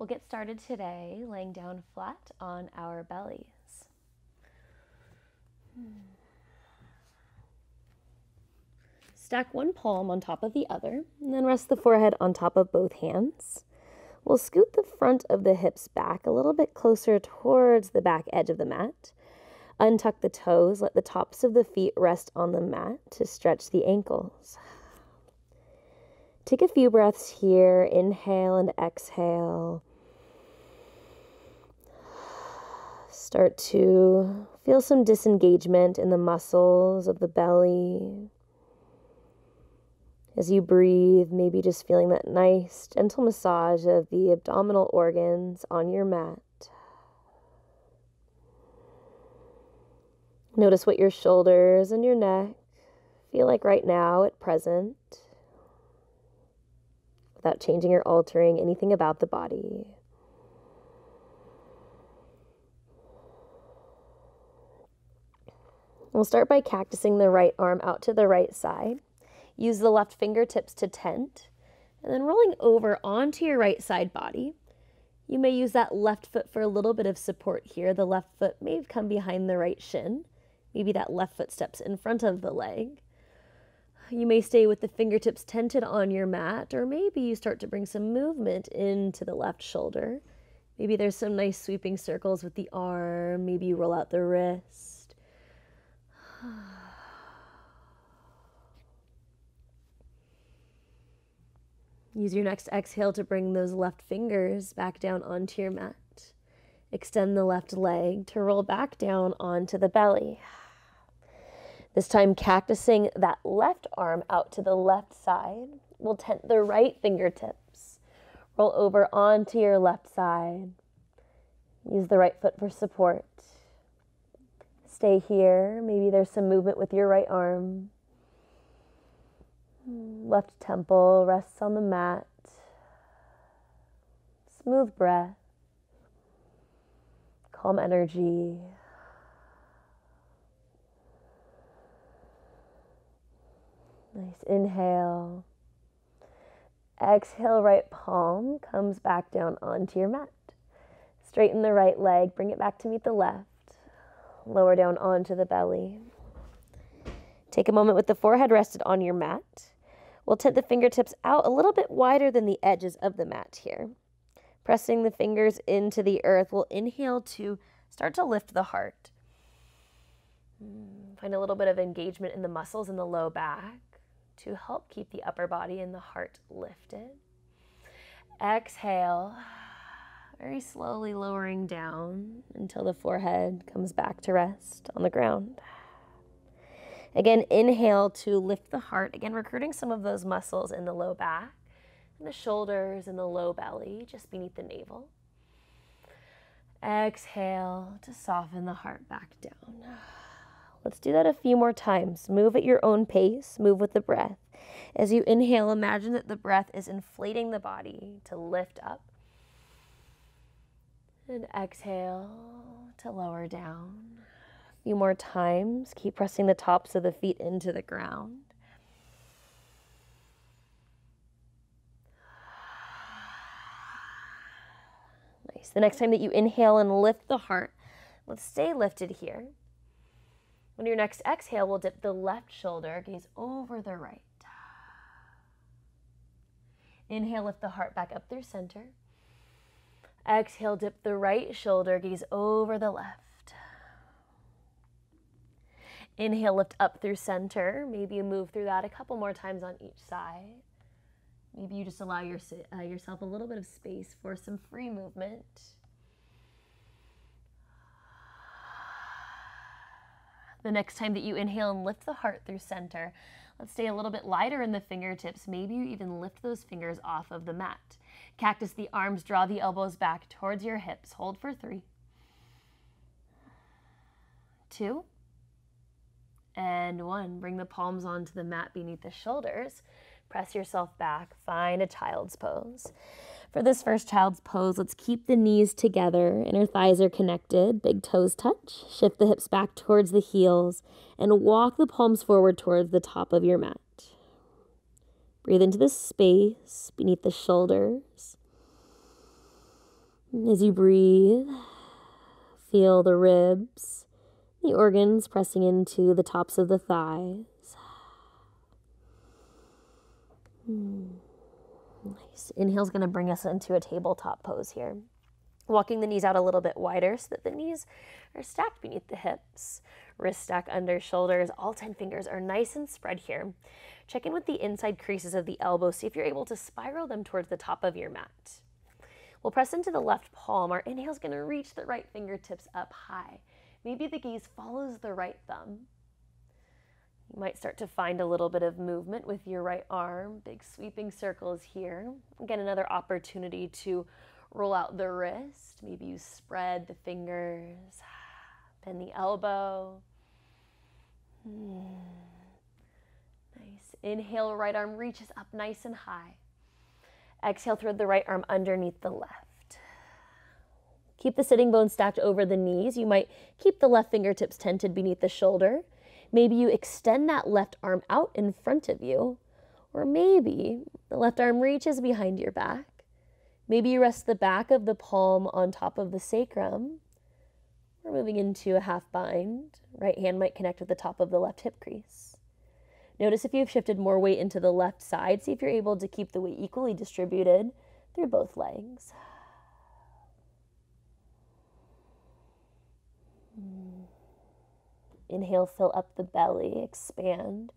We'll get started today laying down flat on our bellies. Stack one palm on top of the other, and then rest the forehead on top of both hands. We'll scoot the front of the hips back a little bit closer towards the back edge of the mat. Untuck the toes, let the tops of the feet rest on the mat to stretch the ankles. Take a few breaths here, inhale and exhale. Start to feel some disengagement in the muscles of the belly. As you breathe, maybe just feeling that nice, gentle massage of the abdominal organs on your mat. Notice what your shoulders and your neck feel like right now at present, without changing or altering anything about the body. We'll start by cactusing the right arm out to the right side. Use the left fingertips to tent, and then rolling over onto your right side body. You may use that left foot for a little bit of support here. The left foot may come behind the right shin. Maybe that left foot steps in front of the leg. You may stay with the fingertips tented on your mat, or maybe you start to bring some movement into the left shoulder. Maybe there's some nice sweeping circles with the arm. Maybe you roll out the wrist. Use your next exhale to bring those left fingers back down onto your mat. Extend the left leg to roll back down onto the belly. This time cactusing that left arm out to the left side. We'll tent the right fingertips. Roll over onto your left side. Use the right foot for support. Stay here. Maybe there's some movement with your right arm. Left temple rests on the mat. Smooth breath. Calm energy. Nice inhale. Exhale, right palm comes back down onto your mat. Straighten the right leg, bring it back to meet the left. Lower down onto the belly. Take a moment with the forehead rested on your mat. We'll tent the fingertips out a little bit wider than the edges of the mat here. Pressing the fingers into the earth, we'll inhale to start to lift the heart. Find a little bit of engagement in the muscles in the low back to help keep the upper body and the heart lifted. Exhale, very slowly lowering down until the forehead comes back to rest on the ground. Again, inhale to lift the heart. Again, recruiting some of those muscles in the low back, and the shoulders and the low belly, just beneath the navel. Exhale to soften the heart back down. Let's do that a few more times. Move at your own pace. Move with the breath. As you inhale, imagine that the breath is inflating the body to lift up. And exhale to lower down. A few more times. Keep pressing the tops of the feet into the ground. Nice. The next time that you inhale and lift the heart, let's stay lifted here. On your next exhale, we'll dip the left shoulder, gaze over the right. Inhale, lift the heart back up through center. Exhale, dip the right shoulder, gaze over the left. Inhale, lift up through center. Maybe you move through that a couple more times on each side. Maybe you just allow yourself a little bit of space for some free movement. The next time that you inhale and lift the heart through center, let's stay a little bit lighter in the fingertips. Maybe you even lift those fingers off of the mat. Cactus the arms, draw the elbows back towards your hips. Hold for 3, 2, and 1. Bring the palms onto the mat beneath the shoulders. Press yourself back. Find a child's pose. For this first child's pose, let's keep the knees together. Inner thighs are connected. Big toes touch. Shift the hips back towards the heels and walk the palms forward towards the top of your mat. Breathe into the space beneath the shoulders. As you breathe, feel the ribs, the organs pressing into the tops of the thighs. Nice. Inhale's going to bring us into a tabletop pose here. Walking the knees out a little bit wider so that the knees are stacked beneath the hips. Wrists stack under shoulders. All 10 fingers are nice and spread here. Check in with the inside creases of the elbows. See if you're able to spiral them towards the top of your mat. We'll press into the left palm. Our inhale's going to reach the right fingertips up high. Maybe the gaze follows the right thumb. You might start to find a little bit of movement with your right arm. Big sweeping circles here. Again, another opportunity to roll out the wrist. Maybe you spread the fingers. Bend the elbow. Nice. Inhale, right arm reaches up nice and high. Exhale, thread the right arm underneath the left. Keep the sitting bones stacked over the knees. You might keep the left fingertips tented beneath the shoulder. Maybe you extend that left arm out in front of you. Or maybe the left arm reaches behind your back. Maybe you rest the back of the palm on top of the sacrum. We're moving into a half bind. Right hand might connect with the top of the left hip crease. Notice if you've shifted more weight into the left side. See if you're able to keep the weight equally distributed through both legs. Inhale, fill up the belly, expand.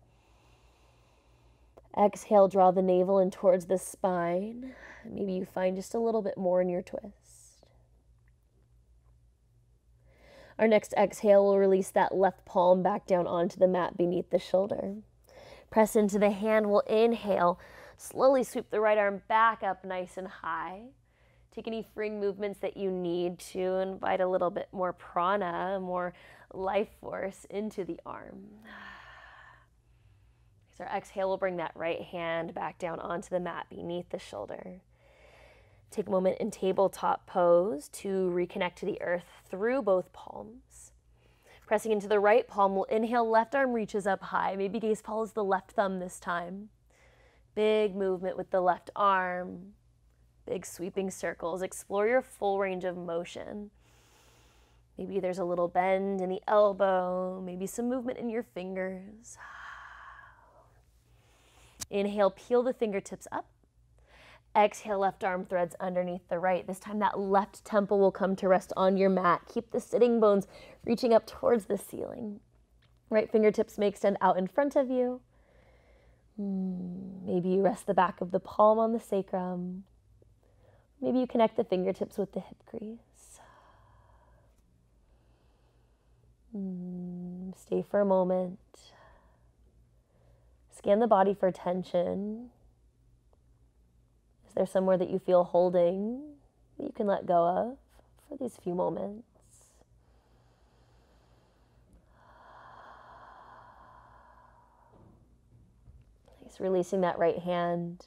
Exhale, draw the navel in towards the spine. Maybe you find just a little bit more in your twist. Our next exhale will release that left palm back down onto the mat beneath the shoulder. Press into the hand. We'll inhale. Slowly sweep the right arm back up nice and high. Take any freeing movements that you need to. Invite a little bit more prana, more life force into the arm. So our exhale will bring that right hand back down onto the mat beneath the shoulder. Take a moment in tabletop pose to reconnect to the earth through both palms. Pressing into the right palm, we'll inhale, left arm reaches up high. Maybe gaze follows the left thumb this time. Big movement with the left arm. Big sweeping circles. Explore your full range of motion. Maybe there's a little bend in the elbow. Maybe some movement in your fingers. Inhale, peel the fingertips up. Exhale, left arm threads underneath the right. This time that left temple will come to rest on your mat. Keep the sitting bones reaching up towards the ceiling. Right fingertips may extend out in front of you. Maybe you rest the back of the palm on the sacrum. Maybe you connect the fingertips with the hip crease. Stay for a moment. Scan the body for tension. Is there somewhere that you feel holding that you can let go of for these few moments? Nice. Releasing that right hand.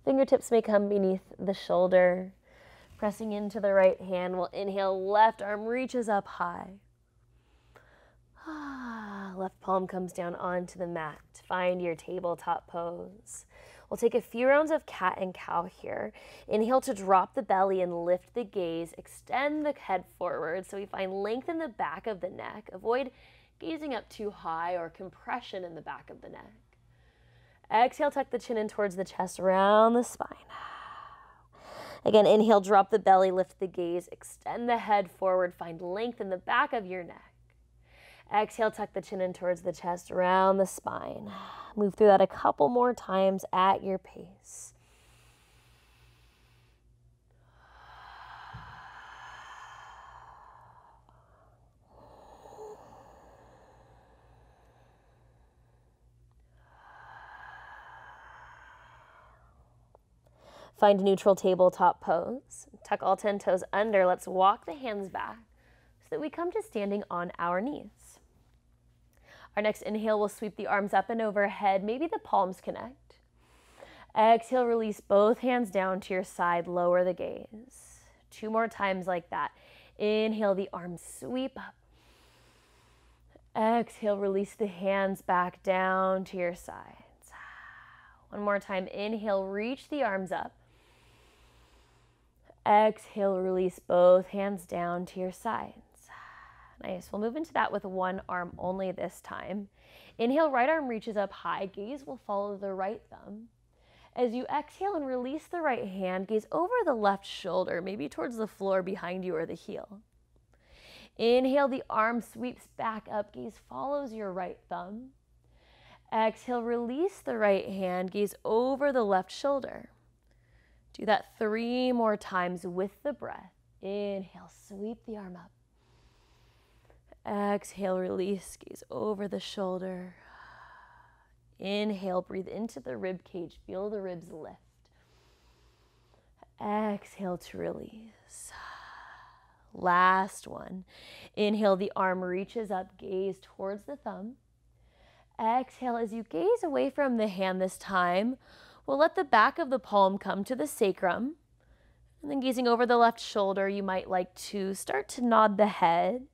Fingertips may come beneath the shoulder. Pressing into the right hand, we'll inhale, left arm reaches up high. Left palm comes down onto the mat. Find your tabletop pose. We'll take a few rounds of cat and cow here. Inhale to drop the belly and lift the gaze. Extend the head forward so we find length in the back of the neck. Avoid gazing up too high or compression in the back of the neck. Exhale, tuck the chin in towards the chest, round the spine. Again, inhale, drop the belly, lift the gaze, extend the head forward, find length in the back of your neck. Exhale, tuck the chin in towards the chest, round the spine. Move through that a couple more times at your pace. Find a neutral tabletop pose. Tuck all 10 toes under. Let's walk the hands back so that we come to standing on our knees. Our next inhale will sweep the arms up and overhead. Maybe the palms connect. Exhale, release both hands down to your side. Lower the gaze. 2 more times like that. Inhale, the arms sweep up. Exhale, release the hands back down to your sides. 1 more time. Inhale, reach the arms up. Exhale, release both hands down to your sides. Nice. We'll move into that with one arm only this time. Inhale, right arm reaches up high. Gaze will follow the right thumb. As you exhale and release the right hand, gaze over the left shoulder, maybe towards the floor behind you or the heel. Inhale, the arm sweeps back up. Gaze follows your right thumb. Exhale, release the right hand. Gaze over the left shoulder. Do that 3 more times with the breath. Inhale, sweep the arm up. Exhale, release, gaze over the shoulder. Inhale, breathe into the rib cage. Feel the ribs lift. Exhale to release. Last one. Inhale, the arm reaches up, gaze towards the thumb. Exhale, as you gaze away from the hand this time, we'll let the back of the palm come to the sacrum. And then gazing over the left shoulder, you might like to start to nod the head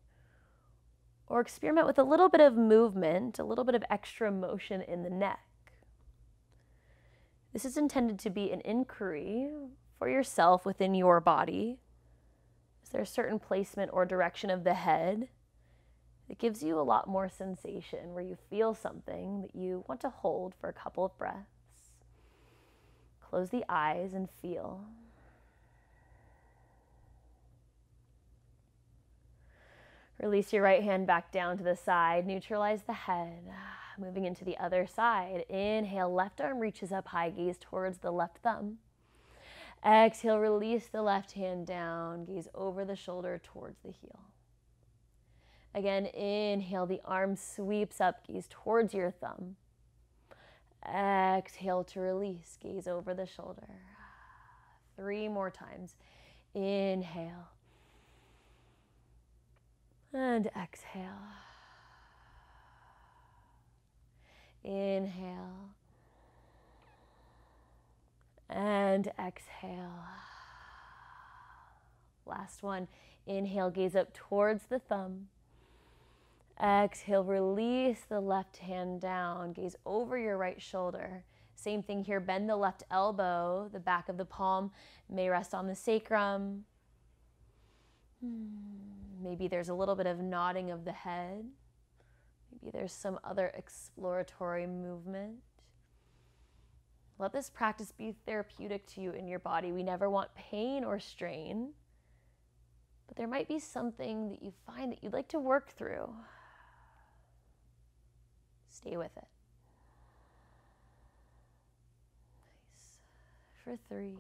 or experiment with a little bit of movement, a little bit of extra motion in the neck. This is intended to be an inquiry for yourself within your body. Is there a certain placement or direction of the head that gives you a lot more sensation, where you feel something that you want to hold for a couple of breaths? Close the eyes and feel. Release your right hand back down to the side. Neutralize the head. Moving into the other side. Inhale, left arm reaches up high. Gaze towards the left thumb. Exhale, release the left hand down. Gaze over the shoulder towards the heel. Again, inhale, the arm sweeps up. Gaze towards your thumb. Exhale to release. Gaze over the shoulder. 3 more times. Inhale. And exhale. Inhale. And exhale. Last one. Inhale, gaze up towards the thumb. Exhale, release the left hand down. Gaze over your right shoulder. Same thing here. Bend the left elbow. The back of the palm may rest on the sacrum. Maybe there's a little bit of nodding of the head. Maybe there's some other exploratory movement. Let this practice be therapeutic to you in your body. We never want pain or strain, but there might be something that you find that you'd like to work through. Stay with it. Nice. For 3,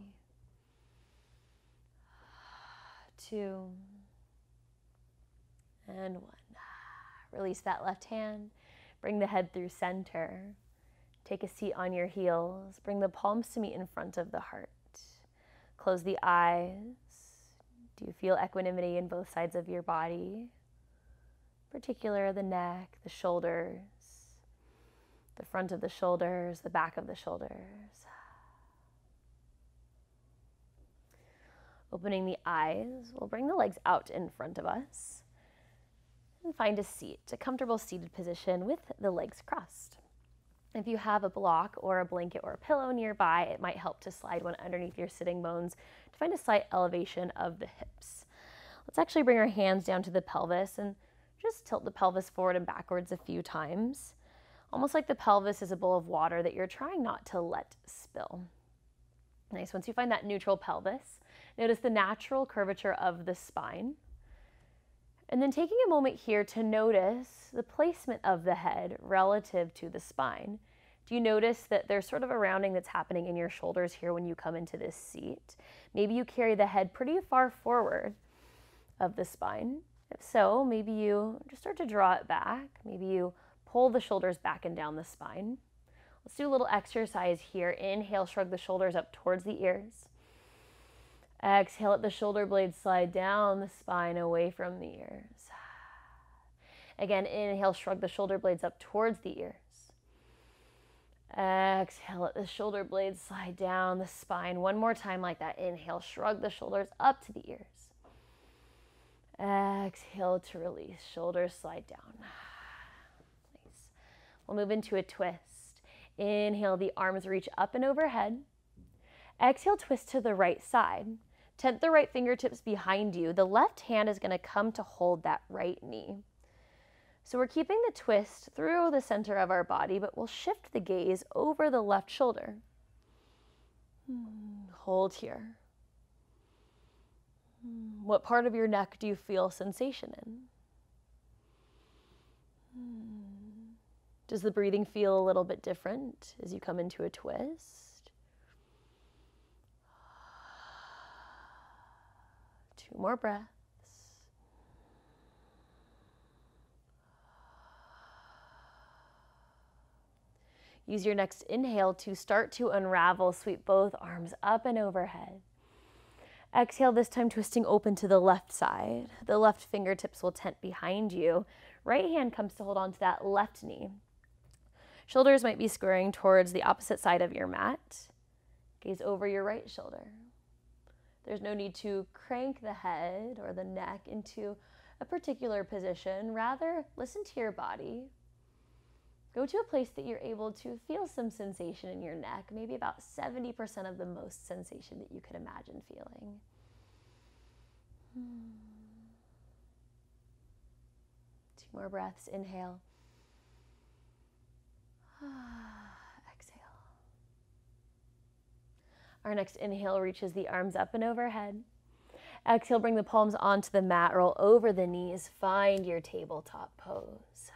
2, and 1. Release that left hand. Bring the head through center. Take a seat on your heels. Bring the palms to meet in front of the heart. Close the eyes. Do you feel equanimity in both sides of your body? In particular, the neck, the shoulders, the front of the shoulders, the back of the shoulders. Opening the eyes, we'll bring the legs out in front of us and find a seat, a comfortable seated position with the legs crossed. If you have a block or a blanket or a pillow nearby, it might help to slide one underneath your sitting bones to find a slight elevation of the hips. Let's actually bring our hands down to the pelvis and just tilt the pelvis forward and backwards a few times, almost like the pelvis is a bowl of water that you're trying not to let spill. Nice. Once you find that neutral pelvis, notice the natural curvature of the spine. And then taking a moment here to notice the placement of the head relative to the spine. Do you notice that there's sort of a rounding that's happening in your shoulders here when you come into this seat? Maybe you carry the head pretty far forward of the spine. If so, maybe you just start to draw it back. Maybe you pull the shoulders back and down the spine. Let's do a little exercise here. Inhale, shrug the shoulders up towards the ears. Exhale, let the shoulder blades slide down the spine away from the ears. Again, inhale, shrug the shoulder blades up towards the ears. Exhale, let the shoulder blades slide down the spine. One more time like that. Inhale, shrug the shoulders up to the ears. Exhale to release. Shoulders slide down. Nice. We'll move into a twist. Inhale, the arms reach up and overhead. Exhale, twist to the right side. Tent the right fingertips behind you. The left hand is going to come to hold that right knee. So we're keeping the twist through the center of our body, but we'll shift the gaze over the left shoulder. Hold here. What part of your neck do you feel sensation in? Does the breathing feel a little bit different as you come into a twist? 2 more breaths. Use your next inhale to start to unravel. Sweep both arms up and overhead. Exhale, this time twisting open to the left side. The left fingertips will tent behind you. Right hand comes to hold on to that left knee. Shoulders might be squaring towards the opposite side of your mat. Gaze over your right shoulder. There's no need to crank the head or the neck into a particular position. Rather, listen to your body. Go to a place that you're able to feel some sensation in your neck, maybe about 70% of the most sensation that you could imagine feeling. 2 more breaths. Inhale. Exhale. Our next inhale reaches the arms up and overhead. Exhale, bring the palms onto the mat, roll over the knees, find your tabletop pose.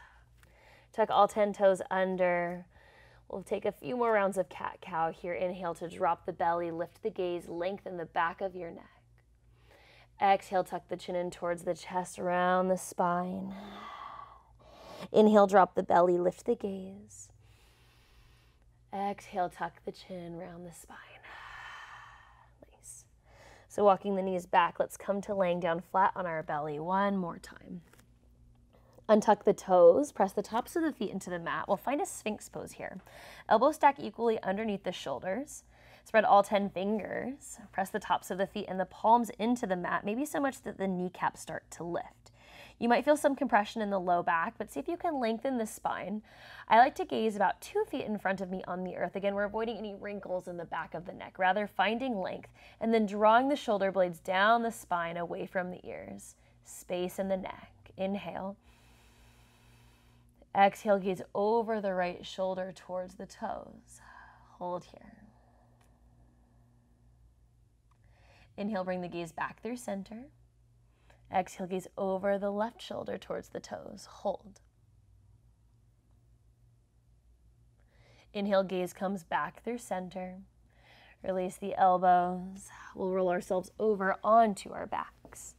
Tuck all 10 toes under. We'll take a few more rounds of cat-cow here. Inhale to drop the belly, lift the gaze, lengthen the back of your neck. Exhale, tuck the chin in towards the chest, around the spine. Inhale, drop the belly, lift the gaze. Exhale, tuck the chin, round the spine. Nice. So walking the knees back, let's come to laying down flat on our belly one more time. Untuck the toes, press the tops of the feet into the mat. We'll find a sphinx pose here. Elbows stack equally underneath the shoulders. Spread all 10 fingers. Press the tops of the feet and the palms into the mat, maybe so much that the kneecaps start to lift. You might feel some compression in the low back, but see if you can lengthen the spine. I like to gaze about 2 feet in front of me on the earth. Again, we're avoiding any wrinkles in the back of the neck, rather finding length and then drawing the shoulder blades down the spine away from the ears. Space in the neck. Inhale. Exhale, gaze over the right shoulder towards the toes. Hold here. Inhale, bring the gaze back through center. Exhale, gaze over the left shoulder towards the toes. Hold. Inhale, gaze comes back through center. Release the elbows. We'll roll ourselves over onto our backs.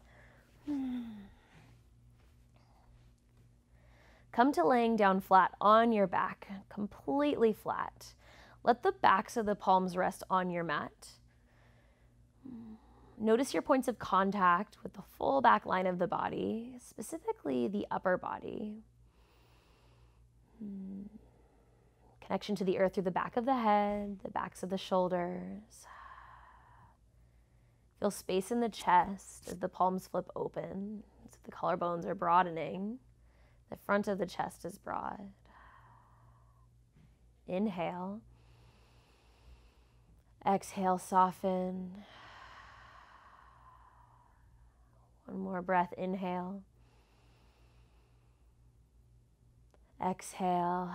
Come to laying down flat on your back, completely flat. Let the backs of the palms rest on your mat. Notice your points of contact with the full back line of the body, specifically the upper body. Connection to the earth through the back of the head, the backs of the shoulders. Feel space in the chest as the palms flip open, so the collarbones are broadening. The front of the chest is broad. Inhale. Exhale, soften. One more breath, inhale. Exhale,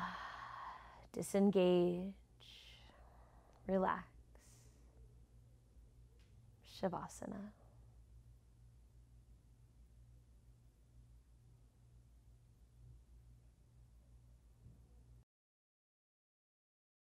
disengage, relax. Shavasana.